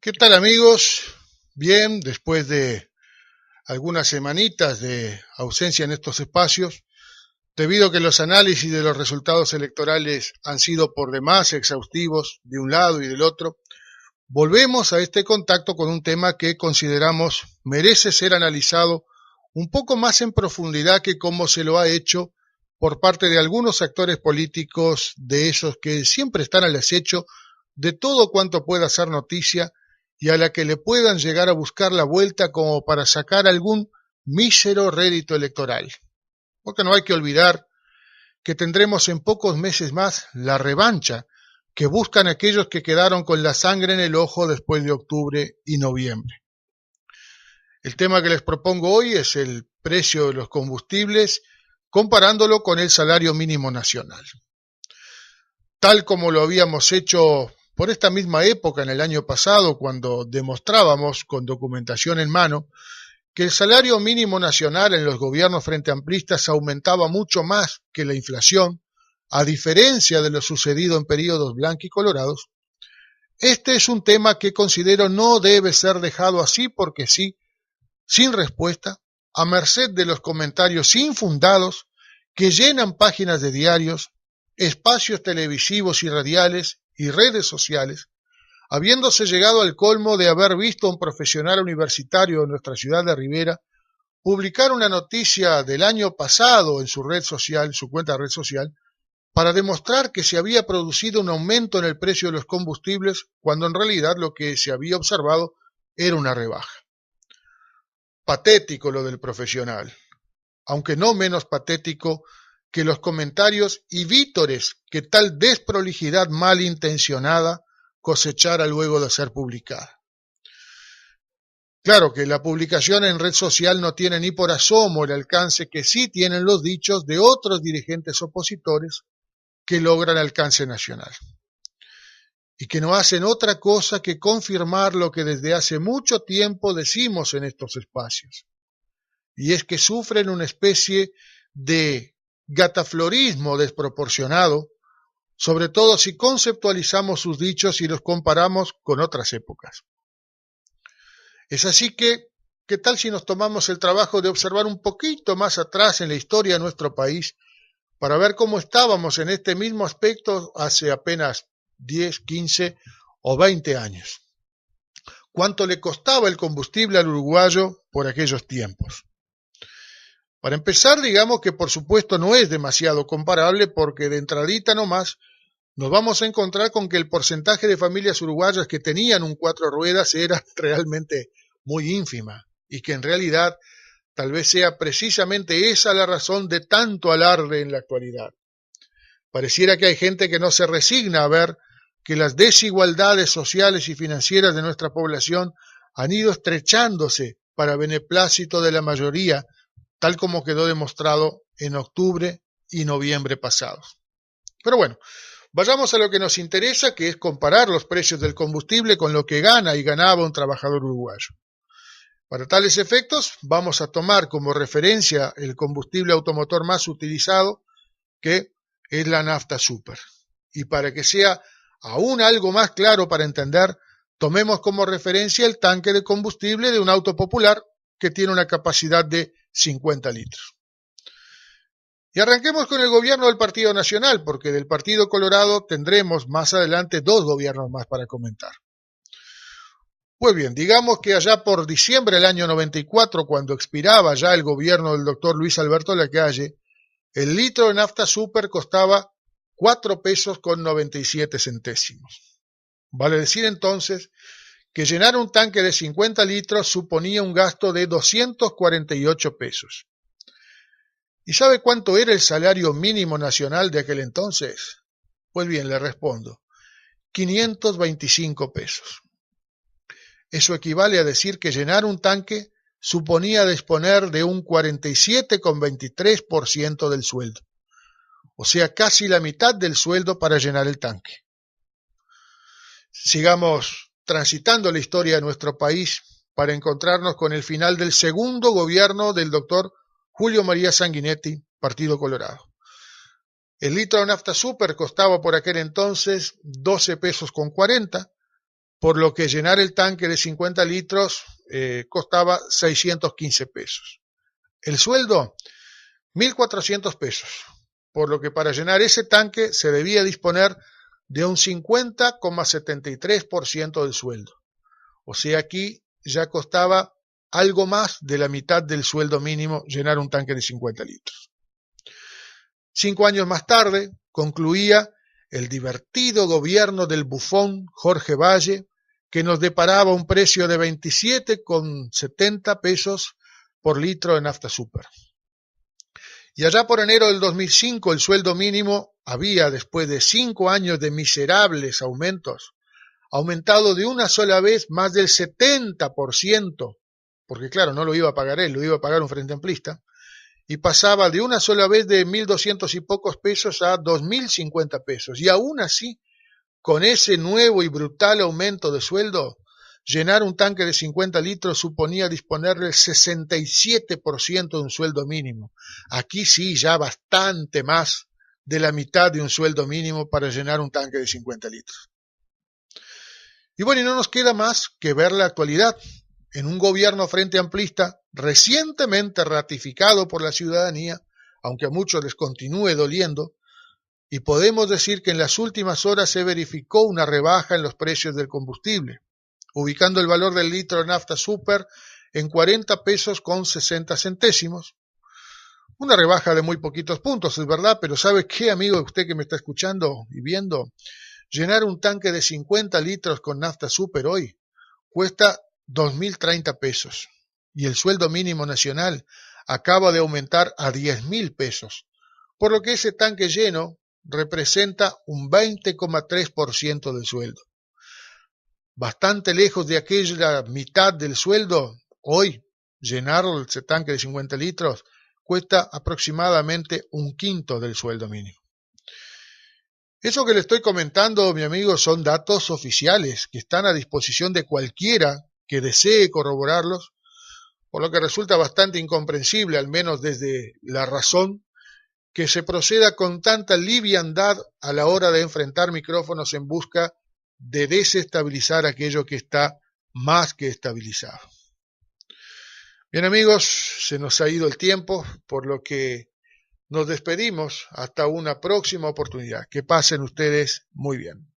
¿Qué tal, amigos? Bien, después de algunas semanitas de ausencia en estos espacios, debido a que los análisis de los resultados electorales han sido por demás exhaustivos de un lado y del otro, volvemos a este contacto con un tema que consideramos merece ser analizado un poco más en profundidad que como se lo ha hecho por parte de algunos actores políticos, de esos que siempre están al acecho de todo cuanto pueda ser noticia y a la que le puedan llegar a buscar la vuelta como para sacar algún mísero rédito electoral. Porque no hay que olvidar que tendremos en pocos meses más la revancha que buscan aquellos que quedaron con la sangre en el ojo después de octubre y noviembre. El tema que les propongo hoy es el precio de los combustibles comparándolo con el salario mínimo nacional. Tal como lo habíamos hecho por esta misma época en el año pasado, cuando demostrábamos con documentación en mano que el salario mínimo nacional en los gobiernos frente amplistas aumentaba mucho más que la inflación, a diferencia de lo sucedido en periodos blanquicolorados, este es un tema que considero no debe ser dejado así porque sí, sin respuesta, a merced de los comentarios infundados que llenan páginas de diarios, espacios televisivos y radiales y redes sociales, habiéndose llegado al colmo de haber visto a un profesional universitario de nuestra ciudad de Rivera publicar una noticia del año pasado en su red social, su cuenta de red social, para demostrar que se había producido un aumento en el precio de los combustibles cuando en realidad lo que se había observado era una rebaja. Patético lo del profesional, aunque no menos patético que los comentarios y vítores que tal desprolijidad malintencionada cosechara luego de ser publicada. Claro que la publicación en red social no tiene ni por asomo el alcance que sí tienen los dichos de otros dirigentes opositores que logran alcance nacional y que no hacen otra cosa que confirmar lo que desde hace mucho tiempo decimos en estos espacios, y es que sufren una especie de gataflorismo desproporcionado, sobre todo si conceptualizamos sus dichos y los comparamos con otras épocas. Es así que, ¿qué tal si nos tomamos el trabajo de observar un poquito más atrás en la historia de nuestro país para ver cómo estábamos en este mismo aspecto hace apenas 10, 15 o 20 años? ¿Cuánto le costaba el combustible al uruguayo por aquellos tiempos? Para empezar, digamos que por supuesto no es demasiado comparable porque de entradita nomás nos vamos a encontrar con que el porcentaje de familias uruguayas que tenían un cuatro ruedas era realmente muy ínfima y que en realidad tal vez sea precisamente esa la razón de tanto alarde en la actualidad. Pareciera que hay gente que no se resigna a ver que las desigualdades sociales y financieras de nuestra población han ido estrechándose para beneplácito de la mayoría, tal como quedó demostrado en octubre y noviembre pasados. Pero bueno, vayamos a lo que nos interesa, que es comparar los precios del combustible con lo que gana y ganaba un trabajador uruguayo. Para tales efectos, vamos a tomar como referencia el combustible automotor más utilizado, que es la nafta super. Y para que sea aún algo más claro para entender, tomemos como referencia el tanque de combustible de un auto popular que tiene una capacidad de 50 litros. Y arranquemos con el gobierno del Partido Nacional, porque del Partido Colorado tendremos más adelante dos gobiernos más para comentar. Pues bien, digamos que allá por diciembre del año 94, cuando expiraba ya el gobierno del doctor Luis Alberto Lacalle, el litro de nafta super costaba 4 pesos con 97 centésimos. Vale decir entonces que llenar un tanque de 50 litros suponía un gasto de 248 pesos. ¿Y sabe cuánto era el salario mínimo nacional de aquel entonces? Pues bien, le respondo, 525 pesos. Eso equivale a decir que llenar un tanque suponía disponer de un 47,23% del sueldo, o sea, casi la mitad del sueldo para llenar el tanque. Sigamos transitando la historia de nuestro país para encontrarnos con el final del segundo gobierno del doctor Julio María Sanguinetti, Partido Colorado. El litro de nafta super costaba por aquel entonces 12 pesos con 40, por lo que llenar el tanque de 50 litros costaba 615 pesos. El sueldo, 1.400 pesos, por lo que para llenar ese tanque se debía disponer de un 50,73% del sueldo. O sea, aquí ya costaba algo más de la mitad del sueldo mínimo llenar un tanque de 50 litros. 5 años más tarde concluía el divertido gobierno del bufón Jorge Valle, que nos deparaba un precio de 27,70 pesos por litro de nafta super. Y allá por enero del 2005 el sueldo mínimo había, después de 5 años de miserables aumentos, aumentado de una sola vez más del 70%, porque claro, no lo iba a pagar él, lo iba a pagar un frente amplista, y pasaba de una sola vez de 1.200 y pocos pesos a 2.050 pesos. Y aún así, con ese nuevo y brutal aumento de sueldo, llenar un tanque de 50 litros suponía disponer del 67% de un sueldo mínimo. Aquí sí, ya bastante más de la mitad de un sueldo mínimo para llenar un tanque de 50 litros. Y bueno, y no nos queda más que ver la actualidad. En un gobierno frente amplista recientemente ratificado por la ciudadanía, aunque a muchos les continúe doliendo, y podemos decir que en las últimas horas se verificó una rebaja en los precios del combustible, ubicando el valor del litro de nafta super en 40 pesos con 60 centésimos. Una rebaja de muy poquitos puntos, es verdad, pero ¿sabe qué, amigo, usted que me está escuchando y viendo? Llenar un tanque de 50 litros con nafta super hoy cuesta 2.030 pesos y el sueldo mínimo nacional acaba de aumentar a 10.000 pesos, por lo que ese tanque lleno representa un 20,3% del sueldo. Bastante lejos de aquella mitad del sueldo, hoy llenar ese tanque de 50 litros cuesta aproximadamente un quinto del sueldo mínimo. Eso que le estoy comentando, mi amigo, son datos oficiales que están a disposición de cualquiera que desee corroborarlos, por lo que resulta bastante incomprensible, al menos desde la razón, que se proceda con tanta liviandad a la hora de enfrentar micrófonos en busca de desestabilizar aquello que está más que estabilizado. Bien, amigos, se nos ha ido el tiempo, por lo que nos despedimos hasta una próxima oportunidad. Que pasen ustedes muy bien.